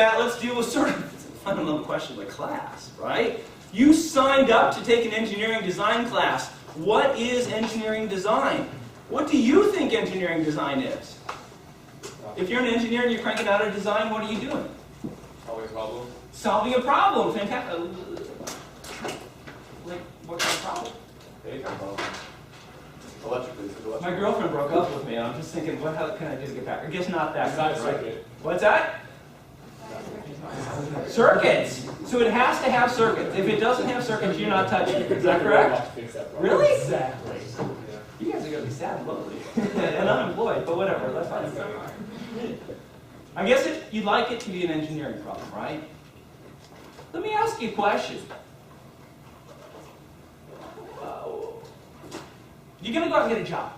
that, let's deal with sort of a fundamental question of the class, right? You signed up to take an engineering design class. What is engineering design? What do you think engineering design is? If you're an engineer and you're cranking out a design, what are you doing? Solving a problem. Solving a problem. Fantastic. Like, what kind of problem? Any kind of problem. Electrically. My girlfriend broke up with me. I'm just thinking, how can I do to get back? I guess not that Design good, right? circuit. What's that? Circuits. So it has to have circuits. If it doesn't have circuits, you're not touching it. Is that correct? Really? Exactly. You guys are going to be sad and lonely. And unemployed, but whatever. That's fine. I guess you'd like it to be an engineering problem, right? Let me ask you a question. You're going to go out and get a job.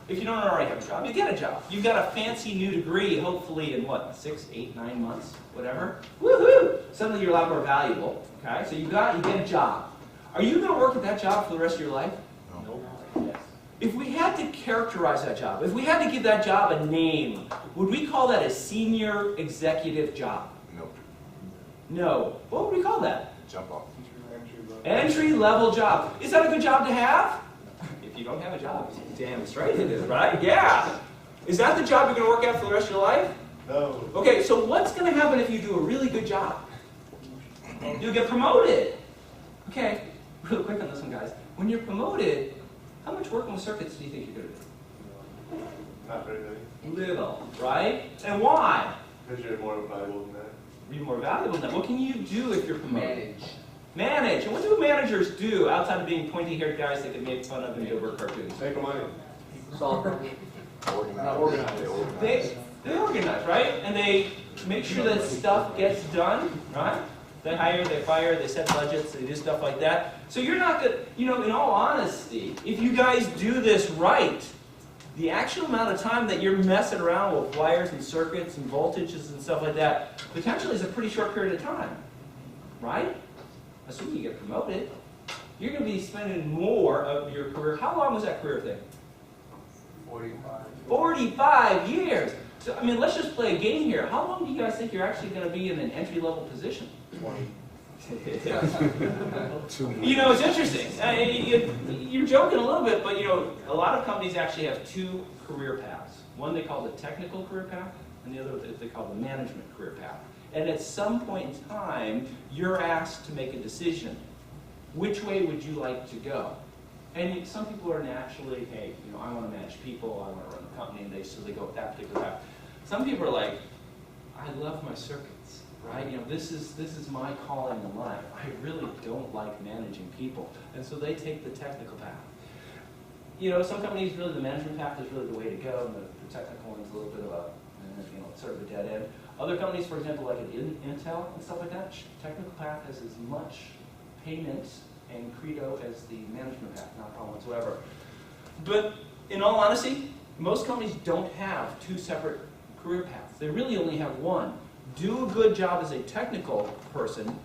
If you don't already have a job, you get a job. You've got a fancy new degree, hopefully in what, 6, 8, 9 months, whatever. Woohoo! Suddenly you're a lot more valuable. Okay, so you get a job. Are you going to work at that job for the rest of your life? No. Yes. If we had to characterize that job, if we had to give that job a name, would we call that a senior executive job? No. No. What would we call that? Jump off. Entry-level job. Is that a good job to have? If you don't have a job, damn straight it is, right? Yeah. Is that the job you're going to work at for the rest of your life? No. Okay, so what's going to happen if you do a really good job? You'll get promoted. Okay, real quick on this one, guys. When you're promoted, how much work on the circuits do you think you're going to do? Not very many. Little, right? And why? Because you're more valuable than that. You're more valuable than that. What can you do if you're promoted? Manage. And what do managers do outside of being pointy-haired guys that get made fun of in Dilbert cartoons? Make money. Organize. Not organized. They organize, right? And they make sure that stuff gets done, right? They hire, they fire, they set budgets, they do stuff like that. So you're not going to, in all honesty, if you guys do this right, the actual amount of time that you're messing around with wires and circuits and voltages and stuff like that, potentially is a pretty short period of time, right? Assuming you get promoted, you're going to be spending more of your career. How long was that career thing? 45. 45 years. So, let's just play a game here. How long do you guys think you're actually going to be in an entry-level position? 20. It's interesting. You're joking a little bit, but a lot of companies actually have two career paths. One they call the technical career path, and the other they call the management career path. And at some point in time, you're asked to make a decision. Which way would you like to go? And some people are naturally, hey, I want to manage people, I want to run the company, and so they go with that particular path. Some people are like, I love my circuits, right? This is my calling in life. I really don't like managing people, and so they take the technical path. Some companies really the management path is really the way to go, and the technical one's a little bit of a sort of a dead end. Other companies, for example, like Intel and stuff like that, technical path has as much payment and credo as the management path, not a problem whatsoever. But in all honesty, most companies don't have two separate career paths. They really only have one. Do a good job as a technical person.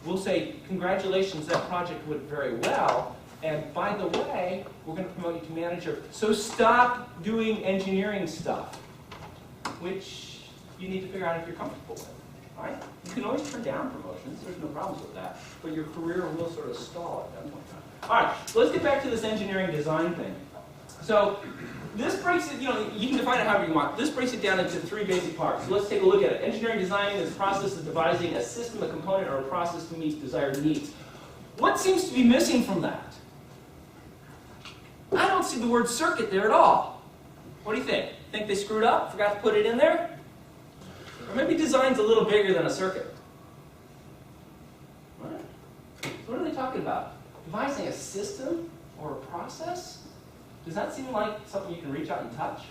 We'll say, congratulations, that project went very well. And by the way, we're going to promote you to manager. So stop doing engineering stuff, which you need to figure out if you're comfortable with. Right? You can always turn down promotions. There's no problems with that. But your career will sort of stall at that point in time. All right, so let's get back to this engineering design thing. So this breaks it, you can define it however you want. This breaks it down into three basic parts. So let's take a look at it. Engineering design is the process of devising a system, a component, or a process to meet desired needs. What seems to be missing from that? I don't see the word circuit there at all. What do you think? Think they screwed up? Forgot to put it in there? Or maybe design's a little bigger than a circuit. What? What are they talking about? Devising a system or a process? Does that seem like something you can reach out and touch?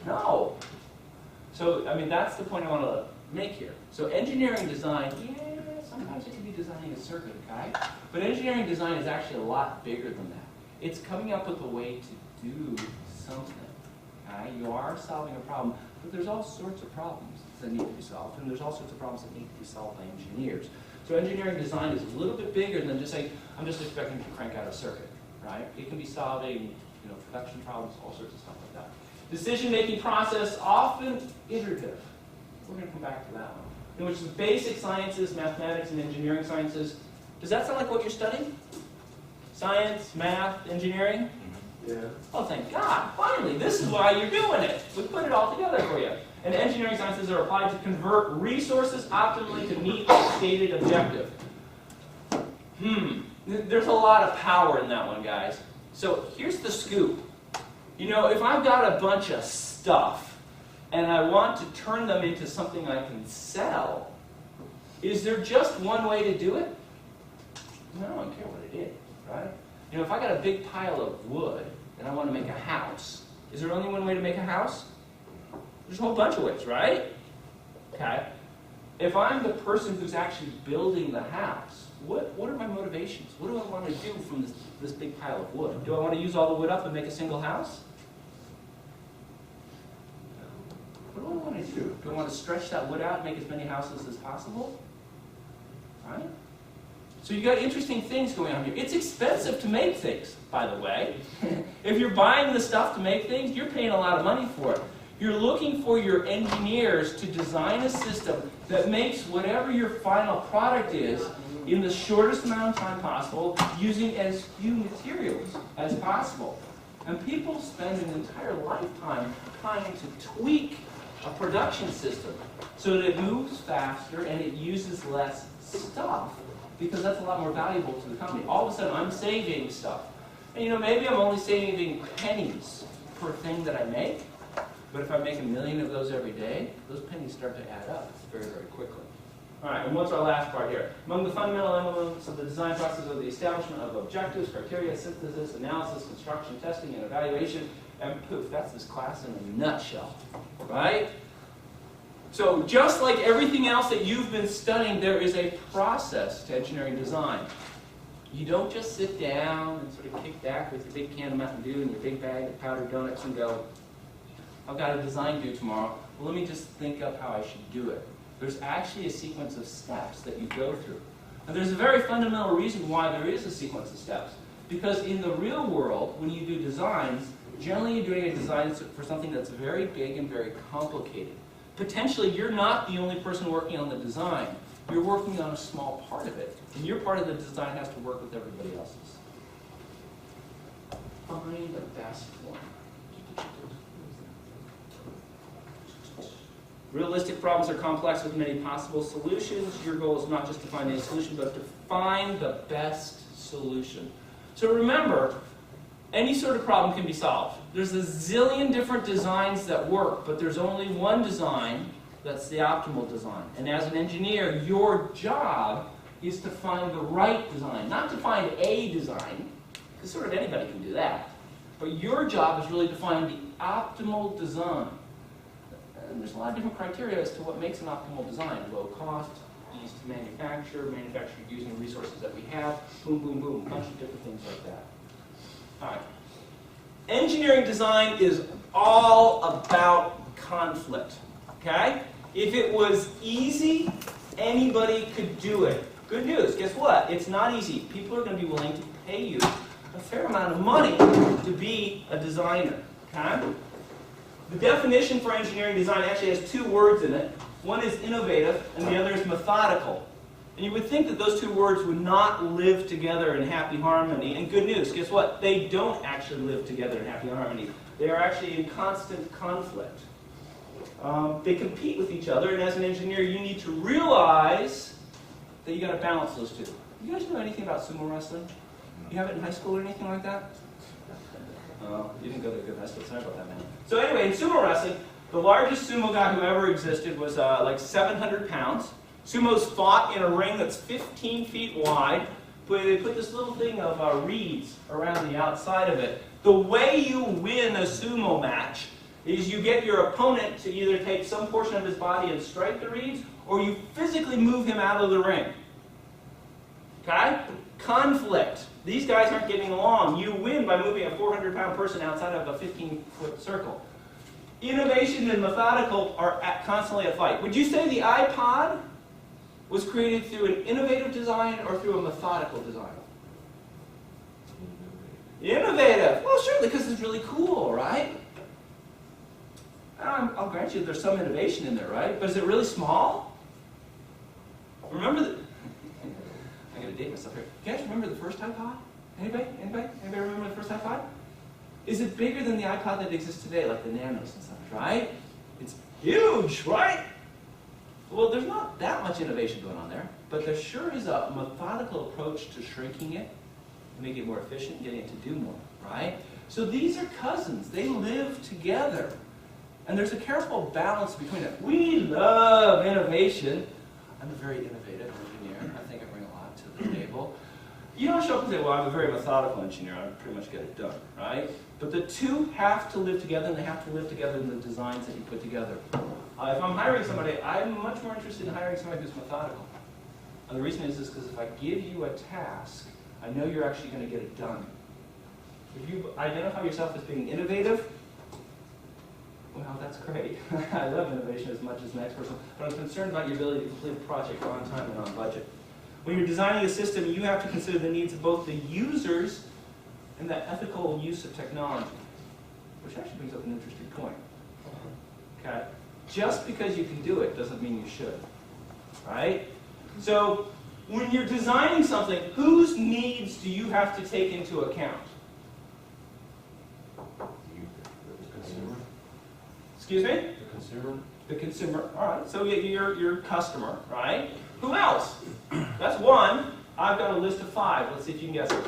No. So, that's the point I want to make here. So engineering design, yeah, sometimes it can be designing a circuit, okay? But engineering design is actually a lot bigger than that. It's coming up with a way to do something. Okay? You are solving a problem, but there's all sorts of problems that need to be solved, and there's all sorts of problems that need to be solved by engineers. So engineering design is a little bit bigger than just saying, I'm just expecting to crank out a circuit, right? It can be solving, production problems, all sorts of stuff like that. Decision-making process, often iterative. We're going to come back to that one. which is basic sciences, mathematics, and engineering sciences. Does that sound like what you're studying? Science, math, engineering? Yeah. Oh, thank God. Finally, this is why you're doing it. We put it all together for you. And engineering sciences are applied to convert resources optimally to meet a stated objective. There's a lot of power in that one, guys. So here's the scoop. You know, if I've got a bunch of stuff and I want to turn them into something I can sell, is there just one way to do it? No, I don't care what it is, right? You know, if I got a big pile of wood and I want to make a house, is there only one way to make a house? There's a whole bunch of ways, right? Okay. If I'm the person who's actually building the house, what are my motivations? What do I want to do from this big pile of wood? Do I want to use all the wood up and make a single house? What do I want to do? Do I want to stretch that wood out and make as many houses as possible? Right? So you got interesting things going on here. It's expensive to make things, by the way. If you're buying the stuff to make things, you're paying a lot of money for it. You're looking for your engineers to design a system that makes whatever your final product is in the shortest amount of time possible, using as few materials as possible. And people spend an entire lifetime trying to tweak a production system so that it moves faster and it uses less stuff, because that's a lot more valuable to the company. All of a sudden, I'm saving stuff. And you know, maybe I'm only saving pennies per thing that I make, but if I make 1 million of those every day, those pennies start to add up very, very quickly. All right, and what's our last part here? Among the fundamental elements of the design process are the establishment of objectives, criteria, synthesis, analysis, construction, testing, and evaluation, and poof, that's this class in a nutshell, right? So just like everything else that you've been studying, there is a process to engineering design. You don't just sit down and sort of kick back with your big can of Mountain Dew and your big bag of powdered donuts and go, I've got a design due tomorrow. Well, let me just think up how I should do it. There's actually a sequence of steps that you go through. And there's a very fundamental reason why there is a sequence of steps. Because in the real world, when you do designs, generally you're doing a design for something that's very big and very complicated. Potentially, you're not the only person working on the design. You're working on a small part of it. And your part of the design has to work with everybody else's. Find the best one. Realistic problems are complex with many possible solutions. Your goal is not just to find a solution, but to find the best solution. So remember, any sort of problem can be solved. There's a zillion different designs that work, but there's only one design that's the optimal design. And as an engineer, your job is to find the right design, not to find a design, because sort of anybody can do that. But your job is really to find the optimal design. And there's a lot of different criteria as to what makes an optimal design. Low cost, ease to manufacture, manufactured using resources that we have, boom, boom, boom, a bunch of different things like that. All right. Engineering design is all about conflict, okay? If it was easy, anybody could do it. Good news, guess what? It's not easy. People are going to be willing to pay you a fair amount of money to be a designer, okay? The definition for engineering design actually has 2 words in it. One is innovative, and the other is methodical. And you would think that those 2 words would not live together in happy harmony. And good news, guess what? They don't actually live together in happy harmony. They are actually in constant conflict. They compete with each other, and as an engineer, you need to realize that you got to balance those 2. You guys know anything about sumo wrestling? You have it in high school or anything like that? You didn't go to a good high school. Sorry about that, man. So anyway, in sumo wrestling, the largest sumo guy who ever existed was like 700 pounds. Sumos fought in a ring that's 15 feet wide. They put this little thing of reeds around the outside of it. The way you win a sumo match is you get your opponent to either take some portion of his body and strike the reeds, or you physically move him out of the ring. Okay? Conflict. These guys aren't getting along. You win by moving a 400-pound person outside of a 15-foot circle. Innovation and methodical are constantly at fight. Would you say the iPod was created through an innovative design or through a methodical design? Innovative. Well, surely, because it's really cool, right? I'll grant you there's some innovation in there, right? But is it really small? Remember the, I gotta date myself here. You guys remember the first iPod? Anybody? Anybody? Anybody remember the first iPod? Is it bigger than the iPod that exists today, like the Nanos and stuff, right? It's huge, right? Well, there's not that much innovation going on there, but there sure is a methodical approach to shrinking it, to make it more efficient, getting it to do more, right? So these are cousins. They live together. And there's a careful balance between it. We love innovation. I'm a very innovative engineer. I think I bring a lot to the table. You don't show up and say, well, I'm a very methodical engineer. I pretty much get it done, right? But the two have to live together, and they have to live together in the designs that you put together. If I'm hiring somebody, I'm much more interested in hiring somebody who's methodical. And the reason is because if I give you a task, I know you're actually going to get it done. If you identify yourself as being innovative, well, that's great. I love innovation as much as the next person, but I'm concerned about your ability to complete a project on time and on budget. When you're designing a system, you have to consider the needs of both the users and the ethical use of technology, which actually brings up an interesting point. Okay? Just because you can do it doesn't mean you should, right? So, when you're designing something, whose needs do you have to take into account? Excuse me? The consumer? The consumer. All right, so your customer, right? Who else? That's one. I've got a list of 5. Let's see if you can guess it.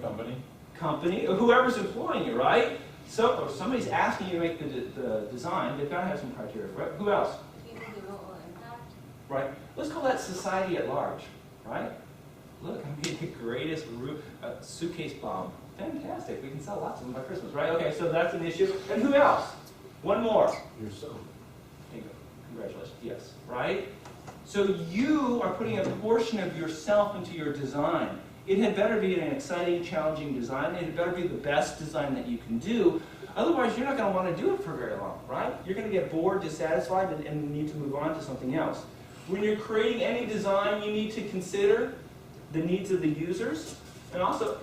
Company? Company, or whoever's employing you, right? So, if somebody's asking you to make the design, they've got to have some criteria, right? Who else? People who will impact. Right? Let's call that society at large, right? Look, I made the greatest suitcase bomb. Fantastic. We can sell lots of them by Christmas, right? Okay, so that's an issue. And who else? One more. Yourself. There you go. Congratulations. Yes, right? So you are putting a portion of yourself into your design. It had better be an exciting, challenging design. It had better be the best design that you can do. Otherwise, you're not going to want to do it for very long, right? You're going to get bored, dissatisfied, and need to move on to something else. When you're creating any design, you need to consider the needs of the users, and also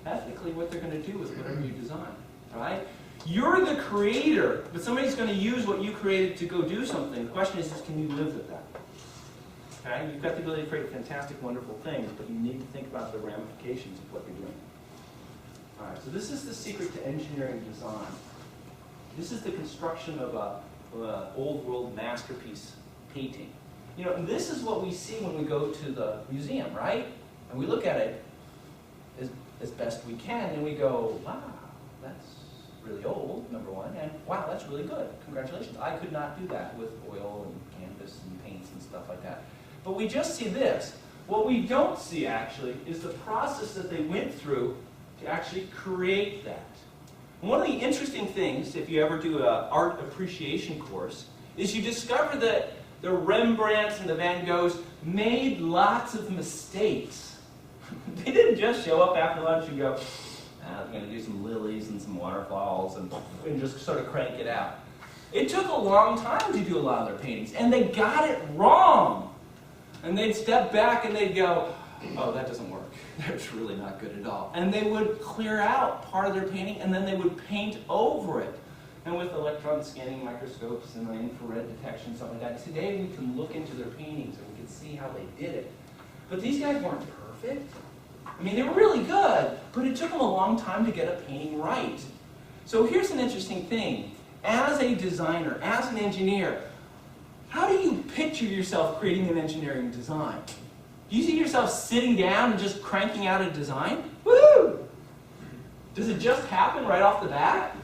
ethically what they're going to do with whatever you design, right? You're the creator, but somebody's going to use what you created to go do something. The question is can you live with that? Okay? You've got the ability to create fantastic, wonderful things, but you need to think about the ramifications of what you're doing. All right, so this is the secret to engineering design. This is the construction of an old world masterpiece painting. You know, and this is what we see when we go to the museum, right? And we look at it as best we can, and we go, wow, that's really old, number one, and wow, that's really good. Congratulations. I could not do that with oil and canvas and paints and stuff like that. But we just see this. What we don't see, actually, is the process that they went through to actually create that. And one of the interesting things, if you ever do an art appreciation course, is you discover that the Rembrandts and the Van Goghs made lots of mistakes. They didn't just show up after lunch and go, I'm going to do some lilies and some waterfalls and just sort of crank it out. It took a long time to do a lot of their paintings, and they got it wrong. And they'd step back and they'd go, oh, that doesn't work. That's really not good at all. And they would clear out part of their painting, and then they would paint over it. And with electron scanning microscopes and infrared detection, something like that, today we can look into their paintings and we can see how they did it. But these guys weren't perfect. I mean, they were really good, but it took them a long time to get a painting right. So here's an interesting thing. As a designer, as an engineer, how do you picture yourself creating an engineering design? Do you see yourself sitting down and just cranking out a design? Woo! Does it just happen right off the bat?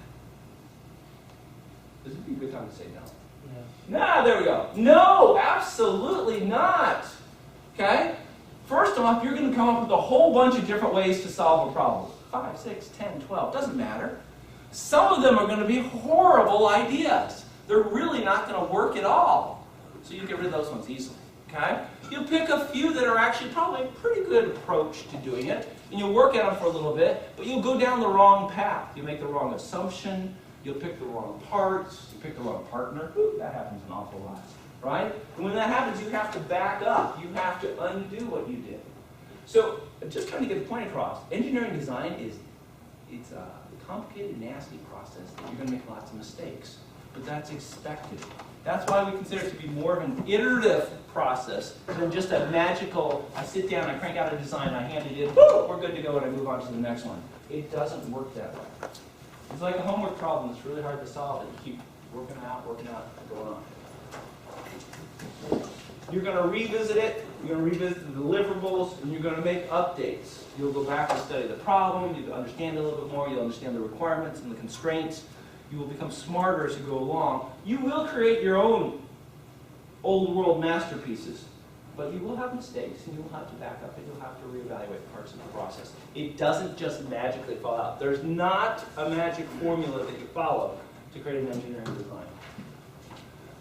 This would be a good time to say no. Nah, there we go. No, absolutely not. Okay? First off, you're going to come up with a whole bunch of different ways to solve a problem. 5, 6, 10, 12, doesn't matter. Some of them are going to be horrible ideas. They're really not going to work at all. So you get rid of those ones easily. Okay? You'll pick a few that are actually probably a pretty good approach to doing it, and you'll work at them for a little bit, but you'll go down the wrong path. You'll make the wrong assumption. You'll pick the wrong parts. You pick the wrong partner. Ooh, that happens an awful lot. Right? And when that happens, you have to back up. You have to undo what you did. So, just trying to get the point across, engineering design it's a complicated, nasty process that you're going to make lots of mistakes. But that's expected. That's why we consider it to be more of an iterative process than just a magical, I sit down, I crank out a design, I hand it in, woo, we're good to go, and I move on to the next one. It doesn't work that way. It's like a homework problem that's really hard to solve, and you keep working out, and going on. You're going to revisit it, you're going to revisit the deliverables, and you're going to make updates. You'll go back and study the problem, you'll understand it a little bit more, you'll understand the requirements and the constraints. You will become smarter as you go along. You will create your own old world masterpieces, but you will have mistakes, and you will have to back up, and you'll have to reevaluate parts of the process. It doesn't just magically fall out. There's not a magic formula that you follow to create an engineering design.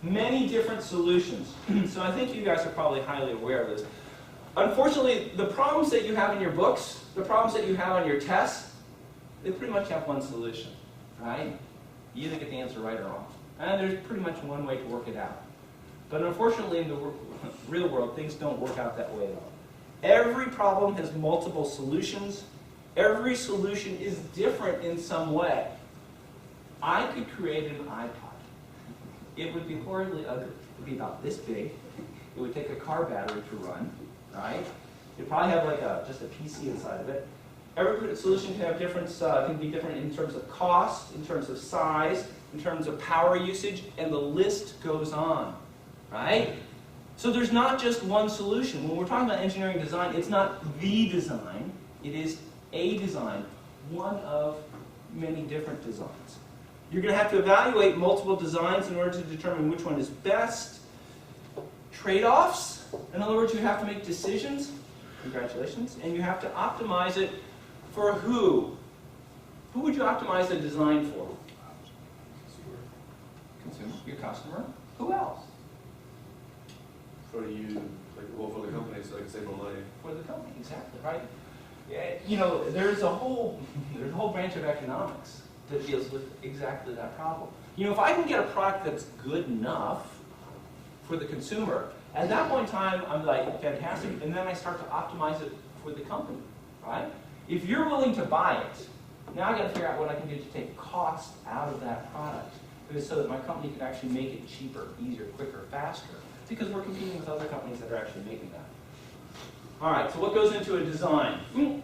Many different solutions. So I think you guys are probably highly aware of this. Unfortunately, the problems that you have in your books, the problems that you have on your tests, they pretty much have one solution, right? You either get the answer right or wrong. And there's pretty much one way to work it out. But unfortunately, in the real world, things don't work out that way at all. Every problem has multiple solutions. Every solution is different in some way. I could create an iPod. It would be horribly ugly. It would be about this big. It would take a car battery to run, right? It'd probably have like just a PC inside of it. Every solution can have different, can be different in terms of cost, in terms of size, in terms of power usage, and the list goes on, right? So there's not just one solution. When we're talking about engineering design, it's not the design. It is a design, one of many different designs. You're going to have to evaluate multiple designs in order to determine which one is best. Trade-offs. In other words, you have to make decisions. Congratulations. And you have to optimize it for who? Who would you optimize a design for? Consumer. Your customer. Who else? For you, like, well, for the company, so I can save more money. For the company, exactly, right? Yeah, you know, there's a whole branch of economics that deals with exactly that problem. You know, if I can get a product that's good enough for the consumer, at that point in time, I'm like, fantastic, and then I start to optimize it for the company, right? If you're willing to buy it, now I got to figure out what I can do to take cost out of that product, so that my company can actually make it cheaper, easier, quicker, faster, because we're competing with other companies that are actually making that. All right, so what goes into a design?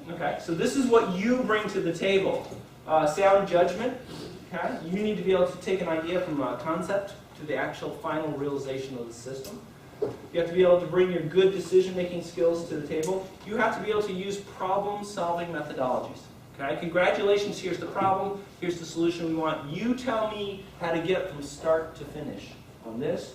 Okay, so this is what you bring to the table. Sound judgment, okay? You need to be able to take an idea from a concept to the actual final realization of the system. You have to be able to bring your good decision-making skills to the table. You have to be able to use problem-solving methodologies, okay? Congratulations, here's the problem, here's the solution we want. You tell me how to get from start to finish on this.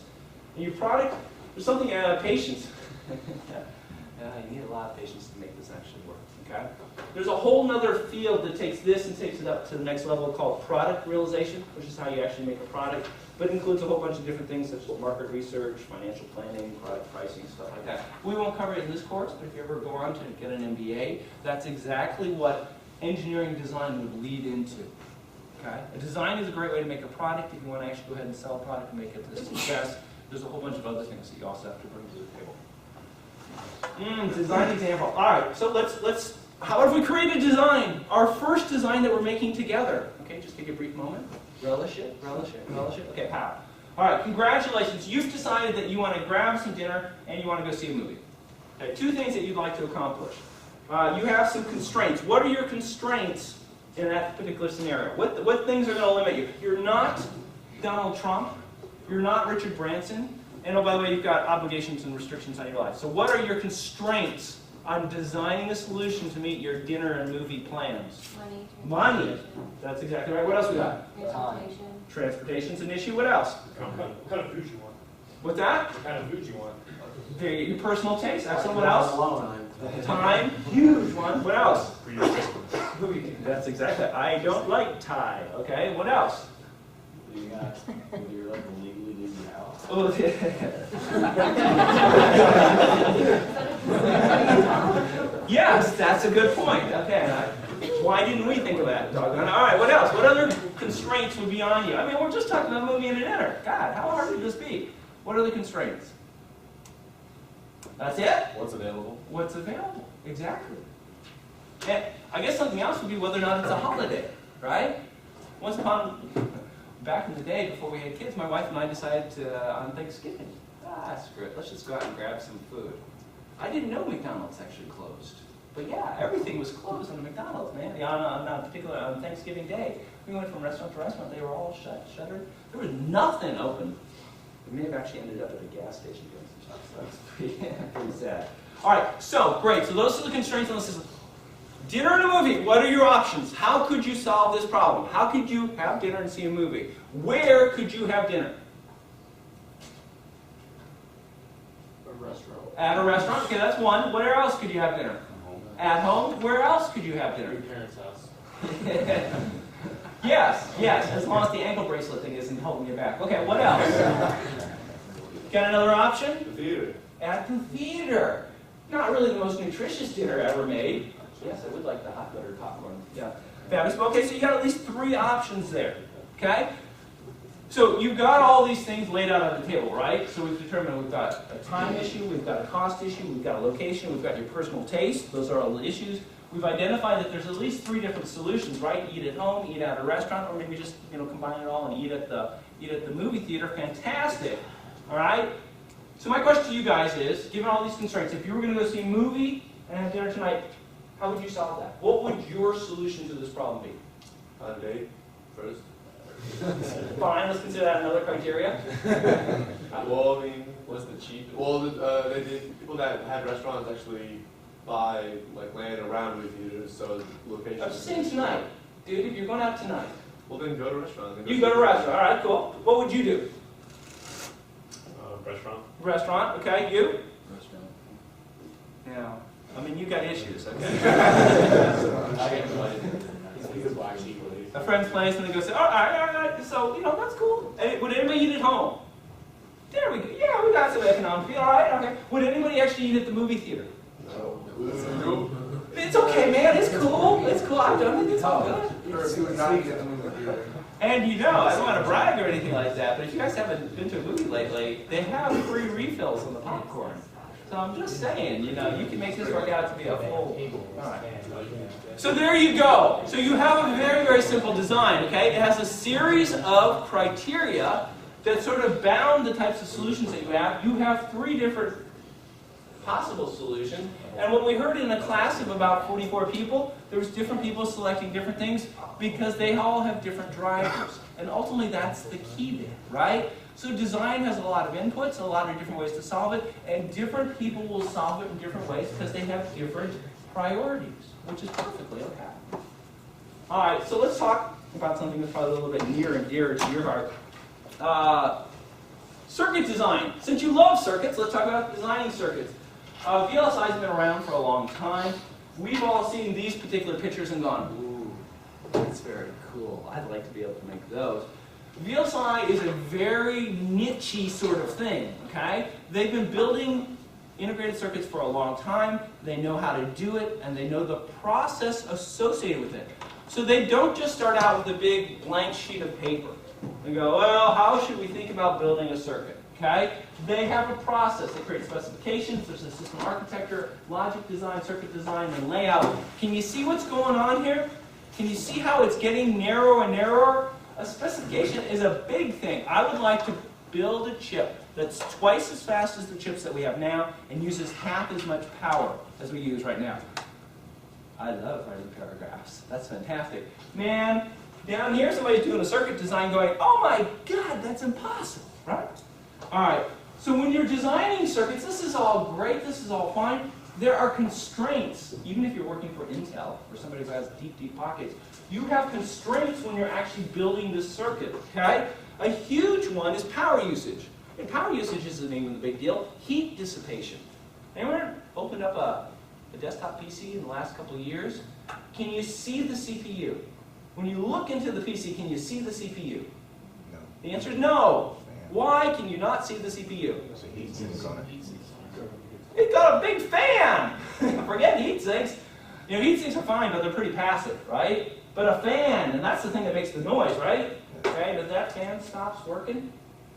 And your product, there's something, patience. You need a lot of patience to make this actually work, okay? There's a whole other field that takes this and takes it up to the next level called product realization, which is how you actually make a product, but it includes a whole bunch of different things such as market research, financial planning, product pricing, stuff like that. We won't cover it in this course, but if you ever go on to get an MBA, that's exactly what engineering design would lead into. Okay? A design is a great way to make a product. If you want to actually go ahead and sell a product and make it a success, there's a whole bunch of other things that you also have to bring to the table. Design example. All right, so let's. How if we create a design? Our first design that we're making together. Okay, just take a brief moment. Relish it, relish it, relish it. Okay, pow. All right, congratulations. You've decided that you want to grab some dinner and you want to go see a movie. Okay, two things that you'd like to accomplish. You have some constraints. What are your constraints in that particular scenario? What things are going to limit you? You're not Donald Trump. You're not Richard Branson. And oh, by the way, you've got obligations and restrictions on your life. So what are your constraints on designing a solution to meet your dinner and movie plans? Money. That's exactly right. What else we got? Transportation. Transportation's an issue. What else? What kind of food you want? What's that? What kind of food you want? Your personal taste. Excellent. What else? Time. Huge one. What else? That's exactly. I don't like tie. Okay. What else? You got when you're like legally leaving the house. Oh, yes, that's a good point. Okay, why didn't we think of that? Doggone. All right, what else? What other constraints would be on you? I mean, we're just talking about a movie and a dinner. God, how hard would this be? What are the constraints? That's it? What's available? What's available? Exactly. And I guess something else would be whether or not it's a holiday, right? Once upon back in the day, before we had kids, my wife and I decided to, on Thanksgiving, screw it, let's just go out and grab some food. I didn't know McDonald's actually closed. But yeah, everything was closed on the McDonald's, man. Yeah, on Thanksgiving Day. We went from restaurant to restaurant, they were all shuttered. There was nothing open. We may have actually ended up at a gas station doing some stuff, so that's pretty sad. All right, so great. So those are the constraints on the system. Dinner and a movie, what are your options? How could you solve this problem? How could you have dinner and see a movie? Where could you have dinner? A restaurant. At a restaurant, okay, that's one. Where else could you have dinner? At home. Where else could you have dinner? Your parents' house. Yes, as long as the ankle bracelet thing isn't holding you back. Okay, what else? Got another option? The theater. At the theater. Not really the most nutritious dinner ever made. Yes, I would like the hot buttered popcorn. Yeah. Fabulous. Okay, so you got at least 3 options there. Okay? So you've got all these things laid out on the table, right? So we've determined we've got a time issue, we've got a cost issue, we've got a location, we've got your personal taste. Those are all the issues. We've identified that there's at least 3 different solutions, right? Eat at home, eat at a restaurant, or maybe just combine it all and eat at the movie theater. Fantastic. All right? So my question to you guys is, given all these constraints, if you were going to go see a movie and have dinner tonight, how would you solve that? What would your solution to this problem be? On a date, first. Fine, let's consider that another criteria. Well, I mean, What's the cheapest? well, people that had restaurants actually buy like land around movie theaters, so locations. I'm just saying tonight. Dude, if you're going out tonight, Well, then go to a restaurant. Then you go to a restaurant. All right, cool. What would you do? Restaurant. Restaurant, okay. You? Restaurant. Yeah. I mean, you got issues, okay? I get invited. He's a black sheep. A friend's place, and they go say, all right. So, that's cool. Would anybody eat at home? There we go. Yeah, we got some economic feel. All right, okay. Would anybody actually eat at the movie theater? No. It's okay, man. It's cool. It's cool. I've done it. It's all good. And I don't want to brag or anything like that, but if you guys haven't been to a movie lately, they have free refills on the popcorn. So I'm just saying, you can make this work out to be a full. All right. So there you go. So you have a very, very simple design, okay? It has a series of criteria that sort of bound the types of solutions that you have. You have 3 different possible solutions. And what we heard in a class of about 44 people, there was different people selecting different things because they all have different drivers. And ultimately that's the key bit, right? So design has a lot of inputs, a lot of different ways to solve it, and different people will solve it in different ways because they have different priorities, which is perfectly okay. All right, so let's talk about something that's probably a little bit near and dear to your heart. Circuit design. Since you love circuits, let's talk about designing circuits. VLSI has been around for a long time. We've all seen these particular pictures and gone, ooh, that's very cool. I'd like to be able to make those. VLSI is a very niche-y sort of thing, okay? They've been building integrated circuits for a long time. They know how to do it, and they know the process associated with it. So they don't just start out with a big blank sheet of paper and go, well, how should we think about building a circuit, okay? They have a process. They create specifications. There's a system architecture, logic design, circuit design, and layout. Can you see what's going on here? Can you see how it's getting narrower and narrower? A specification is a big thing. I would like to build a chip that's twice as fast as the chips that we have now and uses half as much power as we use right now. I love writing paragraphs. That's fantastic. Man, down here somebody's doing a circuit design going, oh my God, that's impossible, right? All right, so when you're designing circuits, this is all great, this is all fine. There are constraints, even if you're working for Intel or somebody who has deep, deep pockets. You have constraints when you're actually building this circuit, okay? A huge one is power usage. And power usage isn't even the big deal. Heat dissipation. Anyone opened up a desktop PC in the last couple of years? Can you see the CPU? When you look into the PC, can you see the CPU? No. The answer is no. Why can you not see the CPU? There's a heat sink on it. It's got a big fan! Forget heat sinks. Heat sinks are fine, but they're pretty passive, right? But a fan, and that's the thing that makes the noise, right? Okay, if that fan stops working,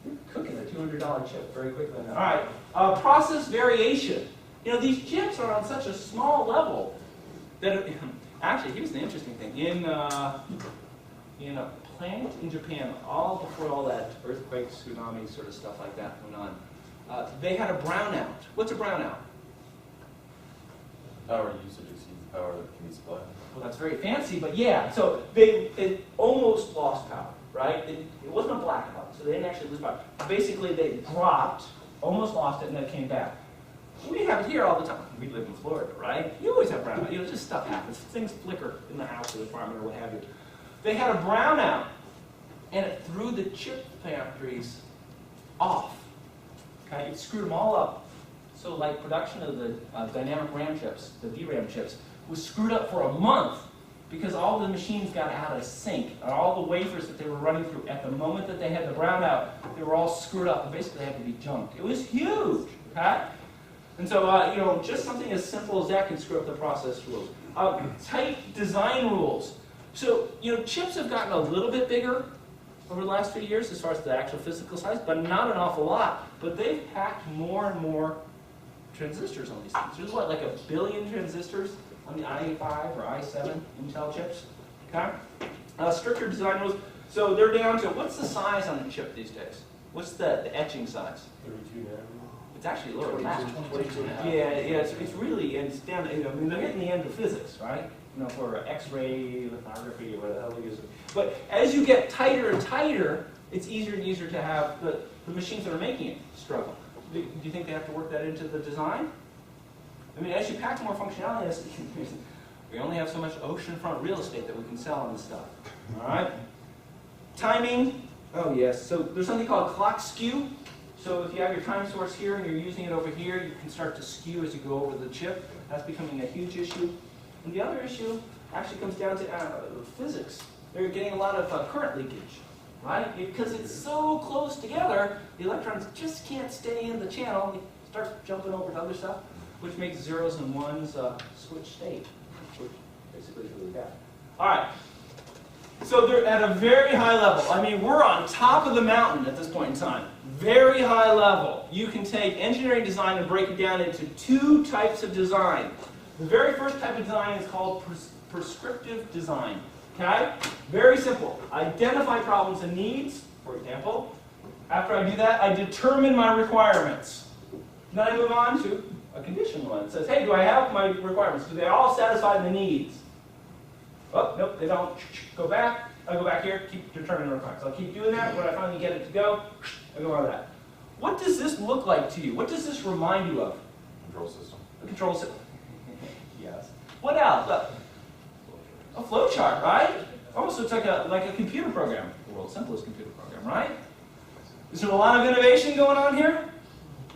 you're cooking a $200 chip very quickly. All right, process variation. These chips are on such a small level that, actually, here's the interesting thing. in a plant in Japan, all before all that earthquake, tsunami sort of stuff like that went on. They had a brownout. What's a brownout? Power usage exceeds the power that can be supplied. Well, that's very fancy, but yeah. So it almost lost power, right? It wasn't a blackout, so they didn't actually lose power. Basically, they dropped, almost lost it, and then it came back. We have it here all the time. We live in Florida, right? You always have brownout. Just stuff happens. Things flicker in the house or the apartment or what have you. They had a brownout, and it threw the chip factories off. Okay, it screwed them all up. So, like production of the dynamic RAM chips, the DRAM chips, was screwed up for a month because all the machines got out of sync. And all the wafers that they were running through at the moment that they had the brownout, they were all screwed up and basically had to be junked. It was huge. Okay. And so, just something as simple as that can screw up the process rules. Tight design rules. So, chips have gotten a little bit bigger over the last few years as far as the actual physical size, but not an awful lot. But they've packed more and more transistors on these things. There's like 1 billion transistors on the i5 or i7 Intel chips. Okay? Stricter design rules. So they're down to, what's the size on the chip these days? What's the etching size? 32 nanometers. It's actually lower than that. 22 and a half. Yeah, it's really, and it's down, they're hitting the end of physics, right? For X-ray lithography or whatever the hell they use. But as you get tighter and tighter, it's easier and easier to have the machines that are making it struggle. Do you think they have to work that into the design? As you pack more functionality, we only have so much oceanfront real estate that we can sell on this stuff. All right? Timing. Oh, yes. So there's something called clock skew. So if you have your time source here and you're using it over here, you can start to skew as you go over the chip. That's becoming a huge issue. And the other issue actually comes down to physics. They're getting a lot of current leakage, right? Because it's so close together, the electrons just can't stay in the channel. They start jumping over to other stuff, which makes zeros and ones switch state, which basically is really bad. All right. So they're at a very high level. We're on top of the mountain at this point in time. Very high level. You can take engineering design and break it down into 2 types of design. The very first type of design is called prescriptive design. Okay? Very simple. Identify problems and needs, for example. After I do that, I determine my requirements. Then I move on to a conditional one. It says, hey, do I have my requirements? Do they all satisfy the needs? Oh, nope, they don't. Go back. I go back here, keep determining the requirements. I'll keep doing that. When I finally get it to go, I go on that. What does this look like to you? What does this remind you of? Control system. A control system. Yes. What else? A flowchart, right? Almost looks like a computer program. The world's simplest computer program, right? Is there a lot of innovation going on here?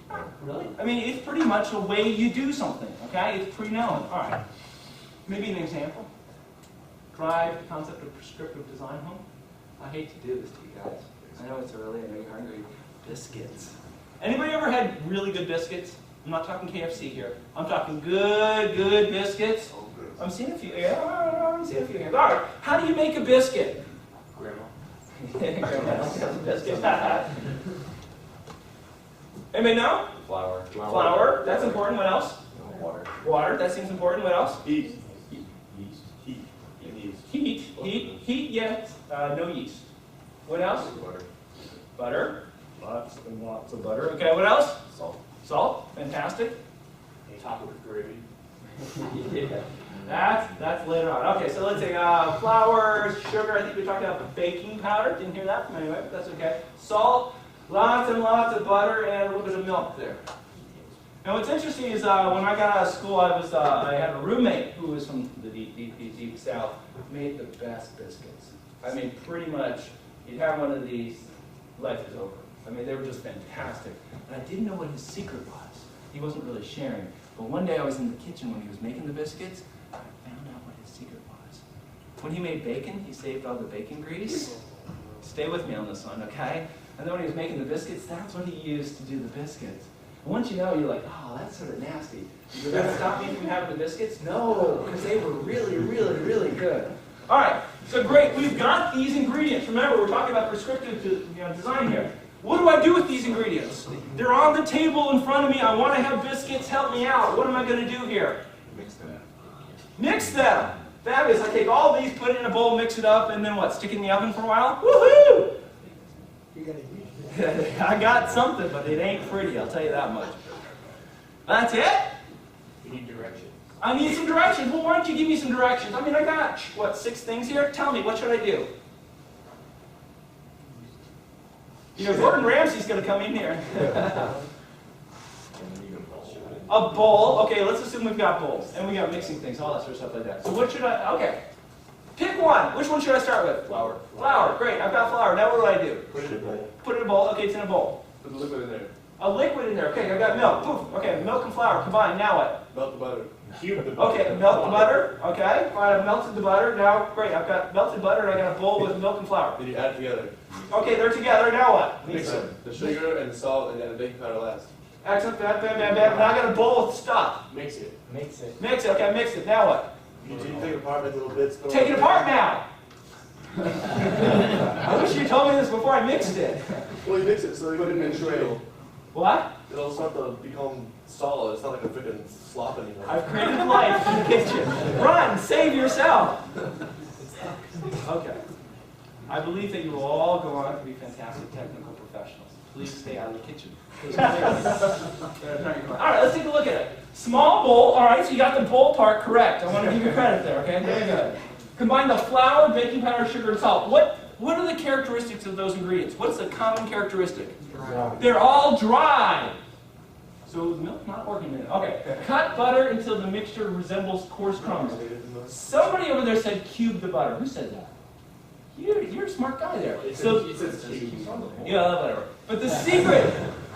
Not really. It's pretty much a way you do something, okay? It's pre-known. All right. Maybe an example. Drive the concept of prescriptive design home. I hate to do this to you guys. I know it's early, I know you're hungry. Biscuits. Anybody ever had really good biscuits? I'm not talking KFC here. I'm talking good biscuits. I'm seeing a few. Yeah, I'm seeing a few hands. All right. How do you make a biscuit? Grandma. Grandma has a biscuit. Anybody know? Flour. Flour. That's important. What else? Water. Water. That seems important. What else? Heat. Yeast. Heat. Heat. Yes. No yeast. What else? Butter. Butter. Lots and lots of butter. Okay. What else? Salt. Salt. Fantastic. Top it with gravy. Yeah. That's later on. Okay, so let's say flour, sugar. I think we talked about baking powder. Didn't hear that from anybody, but that's okay. Salt, lots and lots of butter, and a little bit of milk there. Now, what's interesting is when I got out of school, I had a roommate who was from the deep south. Made the best biscuits. Pretty much, you'd have one of these, life is over. They were just fantastic. And I didn't know what his secret was. He wasn't really sharing. But one day I was in the kitchen when he was making the biscuits. I found out what his secret was. When he made bacon, he saved all the bacon grease. Stay with me on this one, okay? And then when he was making the biscuits, that's what he used to do the biscuits. And once you know, you're like, oh, that's sort of nasty. Did that stop me from having the biscuits? No, because they were really, really, really good. All right, so great. We've got these ingredients. Remember, we're talking about prescriptive design here. What do I do with these ingredients? They're on the table in front of me. I want to have biscuits. Help me out. What am I going to do here? Mix them. Mix them. Fabulous. I take all these, put it in a bowl, mix it up, and then what? Stick it in the oven for a while? Woohoo! I got something, but it ain't pretty, I'll tell you that much. That's it? We need directions. I need some directions. Well, why don't you give me some directions? I mean, I got, what, 6 things here? Tell me, what should I do? You know, Gordon Ramsay's going to come in here. A bowl. Okay, let's assume we've got bowls. And we got mixing things, all that sort of stuff like that. So what should I, okay. Pick one. Which one should I start with? Flour. Flour. Great, I've got flour. Now what do? Put it in a bowl. Put it in a bowl. Okay, it's in a bowl. Put the liquid in there. A liquid in there. Okay, I've got milk. Poof. Okay, milk and flour combined. Now what? Melt the butter. Cube the butter. Okay, melt the butter. Okay, fine, I've melted the butter. Now, great, I've got melted butter and I got a bowl with milk and flour. Then you add it together. Okay, they're together. Now what? Mix them. The sugar and the salt and then the baking powder last. Excellent. Bam, bam, bam, bam. Now I got a bowl with stuff. Mix it. Mix it. Okay, I mixed it. Now what? You take it apart, make little bits. Take it apart now. I wish you told me this before I mixed it. Well, you mix it so you put it in a tray. What? It'll start to become solid. It's not like a freaking slop anymore. I've created life in the kitchen. Run, save yourself. Okay. I believe that you will all go on to be fantastic technical professionals. Please stay out of the kitchen. All right, let's take a look at it. Small bowl. All right, so you got the bowl part correct. I want to give you credit there. Okay, very good. Combine the flour, baking powder, sugar, and salt. What are the characteristics of those ingredients? What's the common characteristic? Dry. They're all dry. So the milk not working in it. Okay. Cut butter until the mixture resembles coarse crumbs. Somebody over there said cube the butter. Who said that? You're a smart guy there. So, yeah, whatever. But the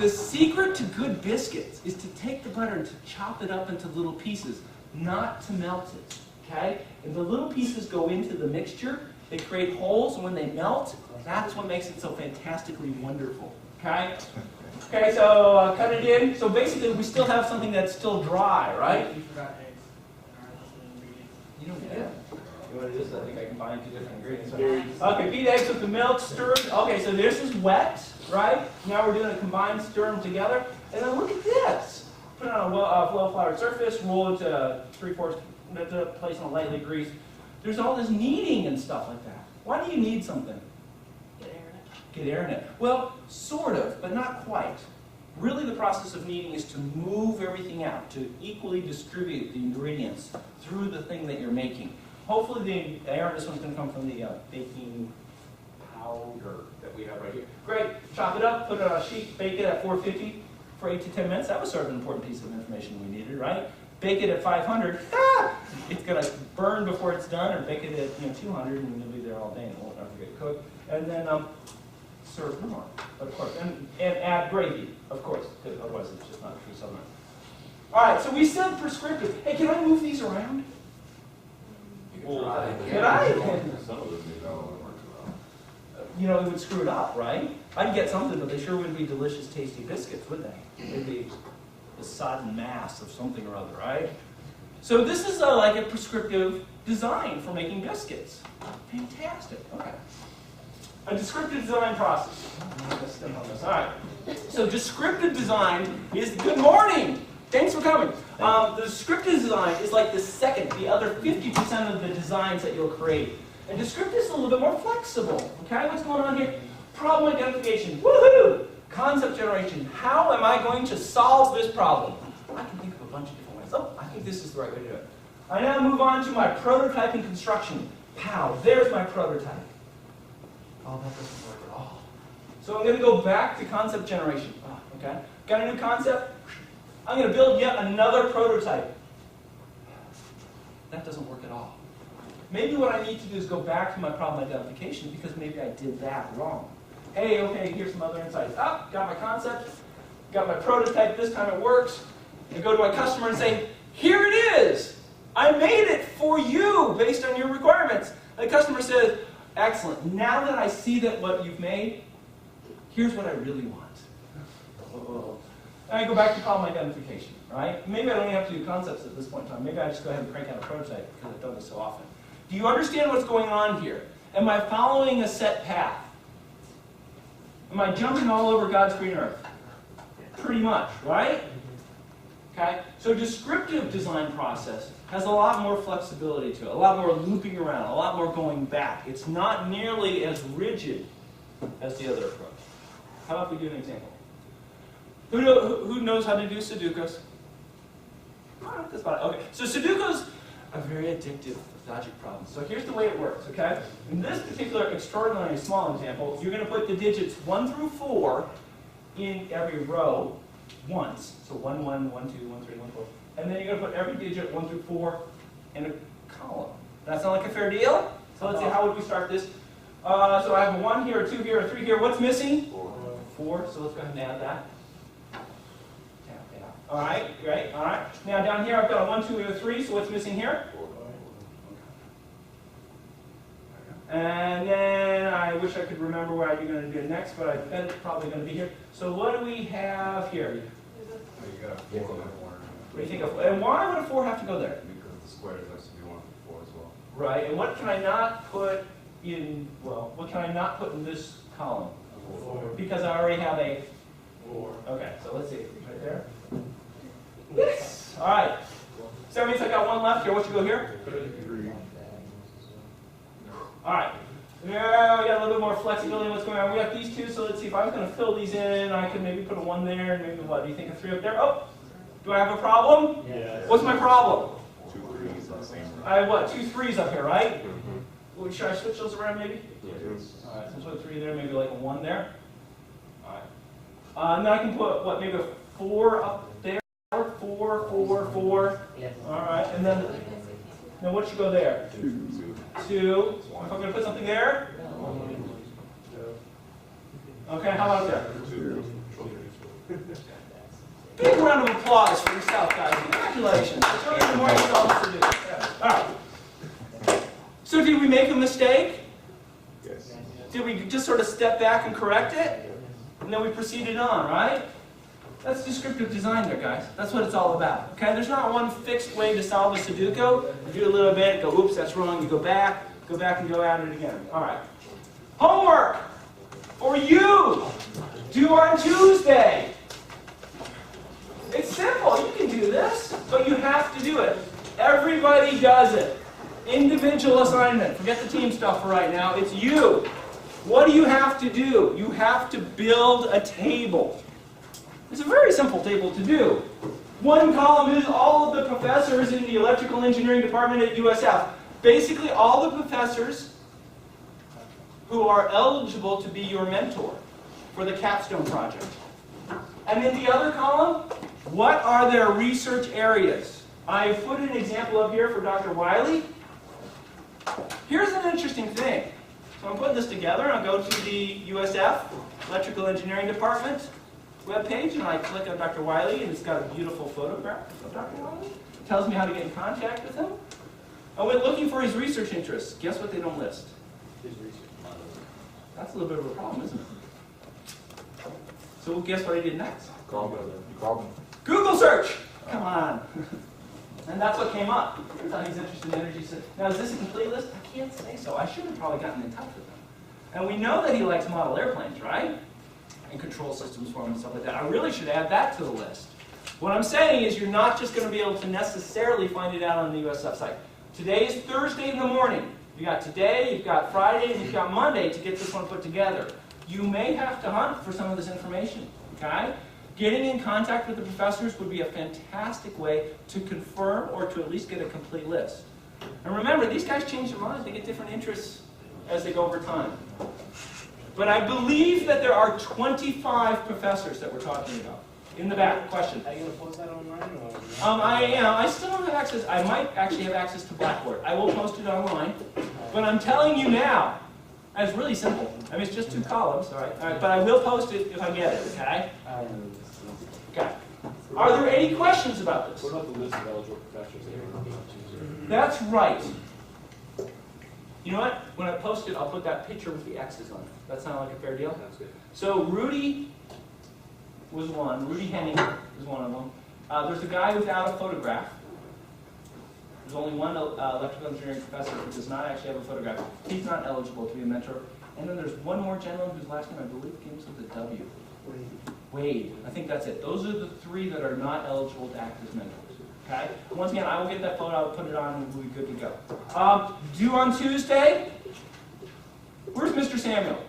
secret to good biscuits is to take the butter and to chop it up into little pieces, not to melt it. Okay? And the little pieces go into the mixture. They create holes, and when they melt, that's what makes it so fantastically wonderful. Okay? Okay, so cut it in. So basically, we still have something that's still dry, right? You forgot eggs. Ingredients. You don't get it. You know what it is? I think I combined 2 different ingredients. Okay, beat eggs with the milk, stir it. Okay, so this is wet, right? Now we're doing a combined, stir them together. And then look at this. Put it on a well-floured surface, roll it to 3/4, place on a lightly greased. There's all this kneading and stuff like that. Why do you need something? Get air in it. Get air in it. Well, sort of, but not quite. Really, the process of kneading is to move everything out, to equally distribute the ingredients through the thing that you're making. Hopefully, the air in this one's going to come from the baking powder that we have right here. Great. Chop it up, put it on a sheet, bake it at 450 for 8 to 10 minutes. That was sort of an important piece of information we needed, right? Bake it at 500. It's going to burn before it's done, or bake it at 200, and you'll be there all day and it won't ever get cooked. And then serve more, of course, and add gravy, of course, because otherwise it's just not a true southern. All right, so we said prescriptive. Hey, can I move these around? Could I? Some of them do not want to work well. It would screw it up, right? I'd get something, but they sure wouldn't be delicious, tasty biscuits, would they? They'd be a sodden mass of something or other, right? So this is like a prescriptive design for making biscuits. Fantastic. Okay. A descriptive design process. I'm going to step on this. All right. So descriptive design is good morning. Thanks for coming. The descriptive design is like the other 50% of the designs that you'll create. And descriptive is a little bit more flexible. Okay, what's going on here? Problem identification. Woohoo! Concept generation. How am I going to solve this problem? I can think of a bunch of different ways. Oh, I think this is the right way to do it. I now move on to my prototyping construction. Pow, there's my prototype. Oh, that doesn't work at all. So I'm going to go back to concept generation. Okay, got a new concept? I'm going to build yet another prototype. That doesn't work at all. Maybe what I need to do is go back to my problem identification because maybe I did that wrong. Hey, okay, here's some other insights. Got my concept, got my prototype, this time it works. I go to my customer and say, here it is. I made it for you based on your requirements. And the customer says, excellent. Now that I see that what you've made, here's what I really want. And I go back to problem identification, right? Maybe I don't even have to do concepts at this point in time. Maybe I just go ahead and crank out a prototype because I've done this so often. Do you understand what's going on here? Am I following a set path? Am I jumping all over God's green earth? Pretty much, right? Okay? So descriptive design process has a lot more flexibility to it, a lot more looping around, a lot more going back. It's not nearly as rigid as the other approach. How about we do an example? Who knows how to do Sudokus? That's about it. Okay, so Sudokus are very addictive logic problems. So here's the way it works, okay? In this particular extraordinarily small example, you're going to put the digits 1 through 4 in every row once. So 1, 1, 1, 2, 1, 3, 1, 4. And then you're going to put every digit 1 through 4 in a column. That sound like a fair deal? So let's see, how would we start this? So I have a 1 here, a 2 here, a 3 here. What's missing? 4. So let's go ahead and add that. All right, great, all right. Now down here I've got a 1, 2, and a 3, so what's missing here? 4. And then I wish I could remember where I'm going to do it next, but I bet it's probably going to be here. So what do we have here? You got 4 and 1. What do you think of, and why would a 4 have to go there? Because the squares has to be 1 through 4 as well. Right, and what can I not put in, well, what can I not put in this column? 4. Because I already have a, 4. okay, so let's see, right there. Yes, all right. So that means I got 1 left here. What should go here? 3. All right. Now we got a little bit more flexibility in what's going on. We got these 2, so let's see if I was going to fill these in. I could maybe put a 1 there, and maybe what? Do you think a 3 up there? Oh, do I have a problem? Yes. What's my problem? 2 3s on the same row. I have what? 2 3s up here, right? Well, should I switch those around maybe? Yes. All right, so put a 3 there, maybe like a 1 there. All right. And then I can put what? Maybe a 4 up there. 4, 4, 4. Yes. All right, and then what should go there? 2. 2. If I'm going to put something there. Okay, how about there? 2. Big round of applause for yourself, guys. Congratulations. It's really the more yourself to do. All right. So did we make a mistake? Yes. Did we just sort of step back and correct it? And then we proceeded on, right? That's descriptive design there, guys. That's what it's all about. Okay? There's not one fixed way to solve a Sudoku. You do a little bit, go, oops, that's wrong. You go back and go at it again. All right. Homework for you due on Tuesday. It's simple. You can do this, but you have to do it. Everybody does it. Individual assignment. Forget the team stuff for right now. It's you. What do you have to do? You have to build a table. It's a very simple table to do. One column is all of the professors in the electrical engineering department at USF. Basically all the professors who are eligible to be your mentor for the capstone project. And in the other column, what are their research areas? I put an example up here for Dr. Wiley. Here's an interesting thing. So I'm putting this together. I'll go to the USF Electrical Engineering Department webpage, and I click on Dr. Wiley, and it's got a beautiful photograph of Dr. Wiley. It tells me how to get in contact with him. I went looking for his research interests. Guess what they don't list? His research. That's a little bit of a problem, isn't it? So guess what I did next? Call them. You call them. Google search! Come on. And that's what came up. Turns out he's interested in energy. Now, is this a complete list? I can't say so. I should have probably gotten in touch with him. And we know that he likes model airplanes, right? And control systems for them and stuff like that. I really should add that to the list. What I'm saying is you're not just going to be able to necessarily find it out on the USF site. Today is Thursday in the morning. You got today, you've got Friday, and you've got Monday to get this one put together. You may have to hunt for some of this information, okay? Getting in contact with the professors would be a fantastic way to confirm or to at least get a complete list. And remember, these guys change their minds. They get different interests as they go over time. But I believe that there are 25 professors that we're talking about. In the back, question. Are you going to post that online? Or? I still don't have access. I might actually have access to Blackboard. I will post it online. But I'm telling you now, it's really simple. I mean, it's just 2 columns, all right? But I will post it if I get it, okay? Okay. Are there any questions about this? What about the list of eligible professors? That's right. You know what? When I post it, I'll put that picture with the X's on it. That sound like a fair deal? That's good. So Rudy was one. Rudy Henning was one of them. There's a guy without a photograph. There's only one electrical engineering professor who does not actually have a photograph. He's not eligible to be a mentor. And then there's one more gentleman whose last name I believe begins with a W. Wade. I think that's it. Those are the 3 that are not eligible to act as mentors. Okay? Once again, I will get that photo, I'll put it on, and we'll be good to go. Due on Tuesday. Where's Mr. Samuel?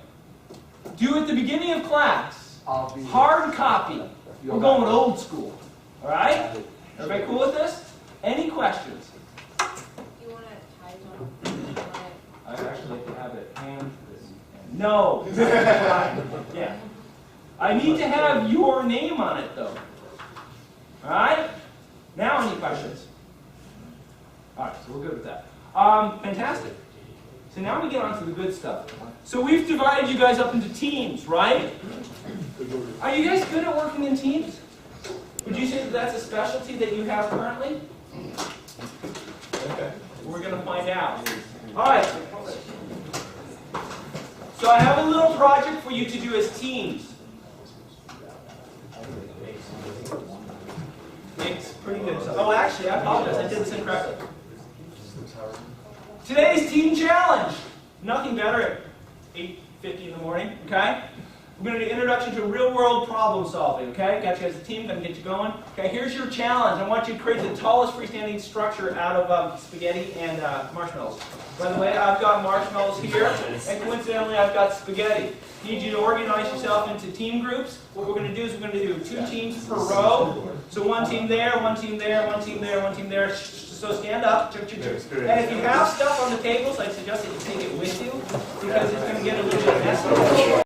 Due at the beginning of class. I'll be. Hard copy. We're going with old school. All right? Everybody cool with this? Any questions? You want it typed on? You want it? I'd actually like to have it handwritten. No. Yeah. I need to have your name on it, though. All right? Now, any questions? All right, so we're good with that. Fantastic. So now we get on to the good stuff. So we've divided you guys up into teams, right? Are you guys good at working in teams? Would you say that that's a specialty that you have currently? Okay. We're going to find out. All right. So I have a little project for you to do as teams. Makes pretty good stuff. Oh, actually, I apologize. I did this incorrectly. Today's team challenge. Nothing better at 8:50 in the morning, okay? We're going to do introduction to real-world problem solving, okay? Got you as a team, going to get you going. Okay, here's your challenge. I want you to create the tallest freestanding structure out of spaghetti and marshmallows. By the way, I've got marshmallows here, and coincidentally, I've got spaghetti. Need you to organize yourself into team groups. What we're going to do is we're going to do 2 teams per row. So 1 team there, 1 team there, 1 team there, 1 team there. So stand up. And if you have stuff on the tables, I suggest that you take it with you, because it's going to get a little bit messy.